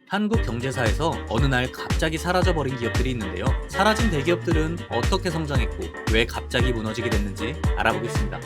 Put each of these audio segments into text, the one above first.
한국 경제사에서 어느 날 갑자기 사라져버린 기업들이 있는데요. 사라진 대기업들은 어떻게 성장했고 왜 갑자기 무너지게 됐는지 알아보겠습니다.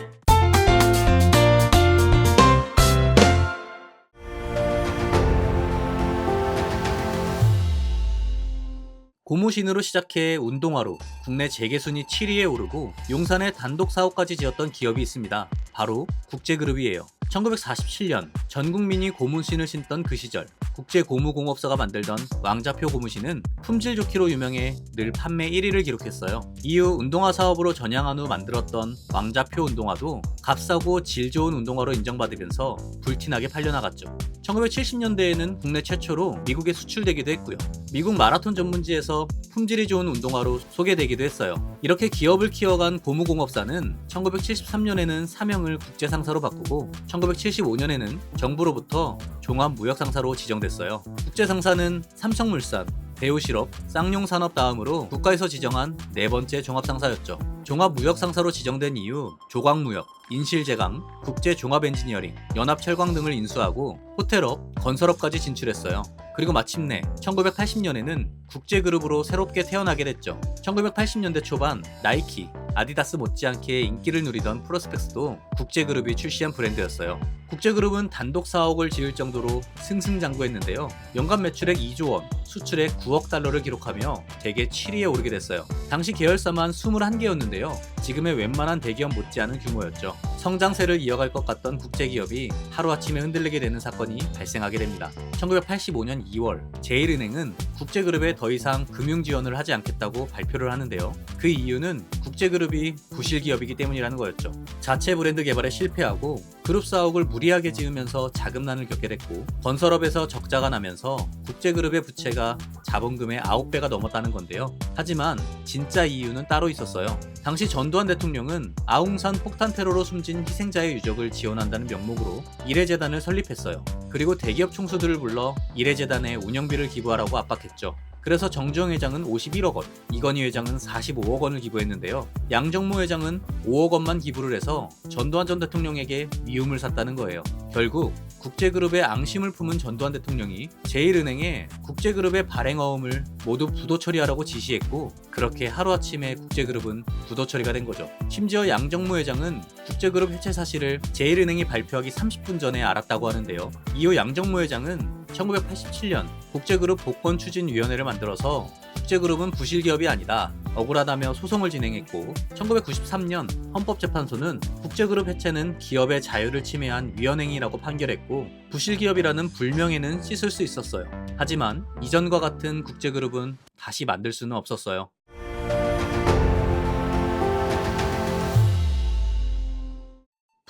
고무신으로 시작해 운동화로 국내 재계순위 7위에 오르고 용산에 단독 사업까지 지었던 기업이 있습니다. 바로 국제그룹이에요. 1947년 전 국민이 고무신을 신던 그 시절 국제고무공업사가 만들던 왕자표 고무신은 품질 좋기로 유명해 늘 판매 1위를 기록했어요. 이후 운동화 사업으로 전향한 후 만들었던 왕자표 운동화도 값싸고 질 좋은 운동화로 인정받으면서 불티나게 팔려나갔죠. 1970년대에는 국내 최초로 미국에 수출되기도 했고요. 미국 마라톤 전문지에서 품질이 좋은 운동화로 소개되기도 했어요. 이렇게 기업을 키워간 고무공업사는 1973년에는 사명을 국제상사로 바꾸고 1975년에는 정부로부터 종합무역상사로 지정됐어요. 국제상사는 삼성물산, 대우실업, 쌍용산업 다음으로 국가에서 지정한 네 번째 종합상사였죠. 종합무역상사로 지정된 이후 조광무역, 인실제강, 국제종합엔지니어링, 연합철강 등을 인수하고 호텔업, 건설업까지 진출했어요. 그리고 마침내 1980년에는 국제그룹으로 새롭게 태어나게 됐죠. 1980년대 초반 나이키, 아디다스 못지않게 인기를 누리던 프로스펙스도 국제그룹이 출시한 브랜드였어요. 국제그룹은 단독 사옥을 지을 정도로 승승장구했는데요. 연간 매출액 2조 원, 수출액 9억 달러를 기록하며 대개 7위에 오르게 됐어요. 당시 계열사만 21개였는데요. 지금의 웬만한 대기업 못지않은 규모였죠. 성장세를 이어갈 것 같던 국제기업이 하루아침에 흔들리게 되는 사건이 발생하게 됩니다. 1985년 2월 제일은행은 국제그룹에 더 이상 금융 지원을 하지 않겠다고 발표를 하는데요. 그 이유는 국제그룹이 부실기업이기 때문이라는 거였죠. 자체 브랜드 개발에 실패하고 그룹 사옥을 무리하게 지으면서 자금난을 겪게 됐고 건설업에서 적자가 나면서 국제그룹의 부채가 자본금의 9배가 넘었다는 건데요. 하지만 진짜 이유는 따로 있었어요. 당시 전두환 대통령은 아웅산 폭탄 테러로 숨진 희생자의 유족을 지원한다는 명목으로 이래재단을 설립했어요. 그리고 대기업 총수들을 불러 이래재단에 운영비를 기부하라고 압박했죠. 그래서 정주영 회장은 51억 원, 이건희 회장은 45억 원을 기부했는데요. 양정모 회장은 5억 원만 기부를 해서 전두환 전 대통령에게 미움을 샀다는 거예요. 결국 국제그룹의 앙심을 품은 전두환 대통령이 제일은행에 국제그룹의 발행어음을 모두 부도 처리하라고 지시했고 그렇게 하루아침에 국제그룹은 부도 처리가 된 거죠. 심지어 양정모 회장은 국제그룹 해체 사실을 제일은행이 발표하기 30분 전에 알았다고 하는데요. 이후 양정모 회장은 1987년 국제그룹 복권추진위원회를 만들어서 국제그룹은 부실기업이 아니다, 억울하다며 소송을 진행했고 1993년 헌법재판소는 국제그룹 해체는 기업의 자유를 침해한 위헌행위라고 판결했고 부실기업이라는 불명예는 씻을 수 있었어요. 하지만 이전과 같은 국제그룹은 다시 만들 수는 없었어요.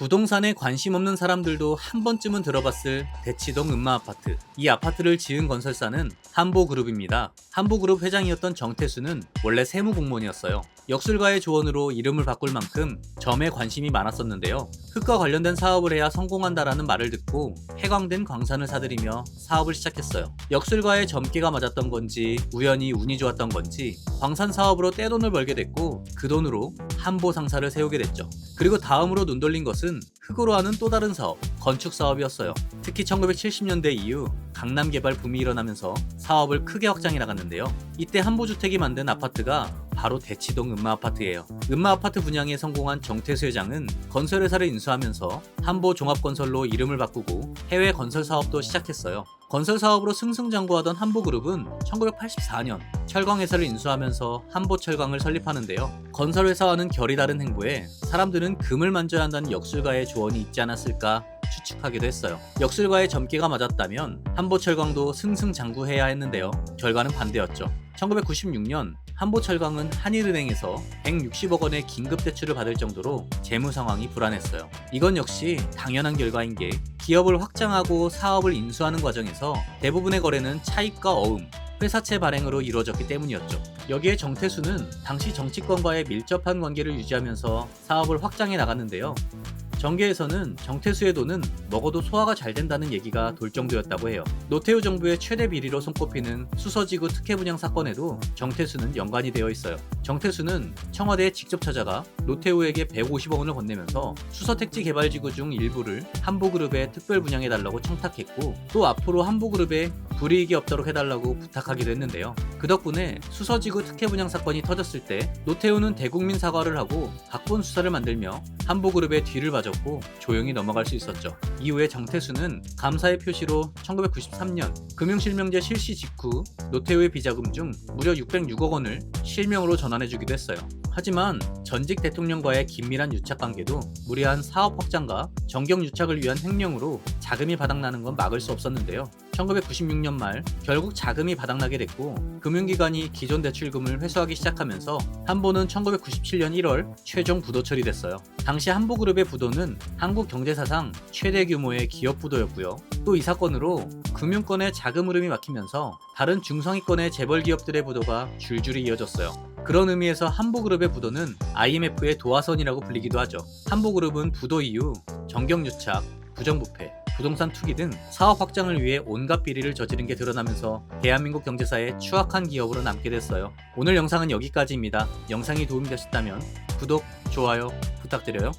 부동산에 관심 없는 사람들도 한 번쯤은 들어봤을 대치동 음마아파트. 이 아파트를 지은 건설사는 한보그룹입니다. 한보그룹 회장이었던 정태수는 원래 세무공무원이었어요. 역술가의 조언으로 이름을 바꿀 만큼 점에 관심이 많았었는데요. 흙과 관련된 사업을 해야 성공한다라는 말을 듣고 해광된 광산을 사들이며 사업을 시작했어요. 역술가의 점괘가 맞았던 건지 우연히 운이 좋았던 건지 광산 사업으로 떼돈을 벌게 됐고 그 돈으로 한보 상사를 세우게 됐죠. 그리고 다음으로 눈 돌린 것은 흙으로 하는 또 다른 사업, 건축 사업이었어요. 특히 1970년대 이후 강남 개발 붐이 일어나면서 사업을 크게 확장해 나갔는데요. 이때 한보주택이 만든 아파트가 바로 대치동 음마아파트예요. 음마아파트 분양에 성공한 정태수 회장은 건설회사를 인수하면서 한보종합건설로 이름을 바꾸고 해외 건설 사업도 시작했어요. 건설 사업으로 승승장구하던 한보그룹은 1984년 철강회사를 인수하면서 한보철강을 설립하는데요. 건설회사와는 결이 다른 행보에 사람들은 금을 만져야 한다는 역술가의 조언이 있지 않았을까 추측하기도 했어요. 역술가의 점괘가 맞았다면 한보철강도 승승장구해야 했는데요. 결과는 반대였죠. 1996년 한보철강은 한일은행에서 160억 원의 긴급 대출을 받을 정도로 재무 상황이 불안했어요. 이건 역시 당연한 결과인 게 기업을 확장하고 사업을 인수하는 과정에서 대부분의 거래는 차익과 어음, 회사채 발행으로 이루어졌기 때문이었죠. 여기에 정태수는 당시 정치권과의 밀접한 관계를 유지하면서 사업을 확장해 나갔는데요. 정계에서는 정태수의 돈은 먹어도 소화가 잘 된다는 얘기가 돌 정도였다고 해요. 노태우 정부의 최대 비리로 손꼽히는 수서지구 특혜 분양 사건에도 정태수는 연관이 되어 있어요. 정태수는 청와대에 직접 찾아가 노태우에게 150억 원을 건네면서 수서택지 개발지구 중 일부를 한보그룹에 특별 분양해달라고 청탁했고, 또 앞으로 한보그룹에 불이익이 없도록 해달라고 부탁하기도 했는데요. 그 덕분에 수서지구 특혜 분양 사건이 터졌을 때 노태우는 대국민 사과를 하고 각본 수사를 만들며 한보그룹의 뒤를 봐줬고 조용히 넘어갈 수 있었죠. 이후에 정태수는 감사의 표시로 1993년 금융실명제 실시 직후 노태우의 비자금 중 무려 606억 원을 실명으로 전환해주기도 했어요. 하지만 전직 대통령과의 긴밀한 유착관계도 무리한 사업 확장과 정경 유착을 위한 횡령으로 자금이 바닥나는 건 막을 수 없었는데요. 1996년 말 결국 자금이 바닥나게 됐고 금융기관이 기존 대출금을 회수하기 시작하면서 한보는 1997년 1월 최종 부도 처리됐어요. 당시 한보그룹의 부도는 한국 경제사상 최대 규모의 기업 부도였고요. 또 이 사건으로 금융권의 자금 흐름이 막히면서 다른 중상위권의 재벌 기업들의 부도가 줄줄이 이어졌어요. 그런 의미에서 한보그룹의 부도는 IMF의 도화선이라고 불리기도 하죠. 한보그룹은 부도 이후 정경유착, 부정부패, 부동산 투기 등 사업 확장을 위해 온갖 비리를 저지른 게 드러나면서 대한민국 경제사에 추악한 기업으로 남게 됐어요. 오늘 영상은 여기까지입니다. 영상이 도움이 되셨다면 구독, 좋아요 부탁드려요.